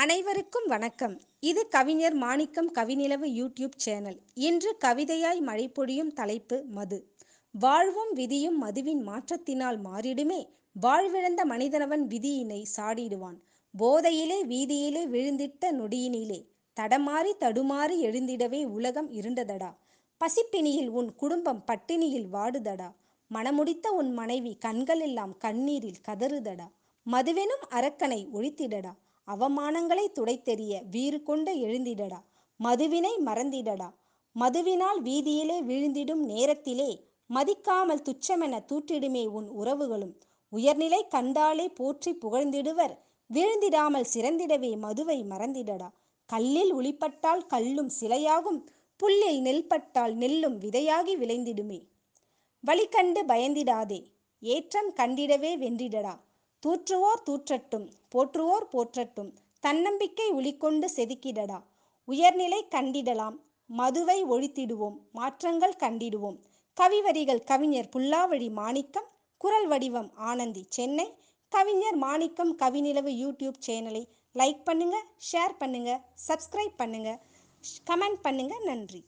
அனைவருக்கும் வணக்கம். இது கவிஞர் மாணிக்கம் கவிநிலவு யூடியூப் சேனல். இன்று கவிதையாய் மழை பொழியும் தலைப்பு மது. வாழ்வும் விதியும் மதுவின் மாற்றத்தினால் மாறிடுமே. வாழ்விழந்த மனிதனவன் விதியினை சாடிடுவான். போதையிலே வீதியிலே விழுந்திட்ட நொடியினிலே தடமாறி தடுமாறி எழுந்திடவே உலகம் இருண்டதடா. பசிப்பிணியில் உன் குடும்பம் பட்டினியில் வாடுதடா. மனமுடித்த உன் மனைவி கண்களெல்லாம் கண்ணீரில் கதறுதடா. மதுவெனும் அரக்கனை ஒழித்திடடா. அவமானங்களை துடைத்தெறிய வீறு கொண்டு எழுந்திடடா. மதுவினை மறந்திடடா. மதுவினால் வீதியிலே விழுந்திடும் நேரத்திலே மதிக்காமல் துச்சமென தூற்றிடுமே உன் உறவுகளும். உயர்நிலை கண்டாலே போற்றி புகழ்ந்திடுவர். விழுந்திடாமல் சிறந்திடவே மதுவை மறந்திடடா. கல்லில் உளிப்பட்டால் கல்லும் சிலையாகும். புல்லில் நெல்பட்டால் நெல்லும் விதையாகி விளைந்திடுமே. வழி கண்டு பயந்திடாதே. ஏற்றம் கண்டிடவே வென்றிடடா. தூற்றுவோர் தூற்றட்டும், போற்றுவோர் போற்றட்டும். தன்னம்பிக்கை உளிக்கொண்டு செதுக்கிடடா. உயர்நிலை கண்டிடலாம். மதுவை ஒழித்திடுவோம். மாற்றங்கள் கண்டிடுவோம். கவிவரிகள் கவிஞர் புல்லாவழி மாணிக்கம். குரல் வடிவம் ஆனந்தி, சென்னை. கவிஞர் மாணிக்கம் கவிநிலவு யூடியூப் சேனலை லைக் பண்ணுங்க, ஷேர் பண்ணுங்க, சப்ஸ்கிரைப் பண்ணுங்க, கமெண்ட் பண்ணுங்க. நன்றி.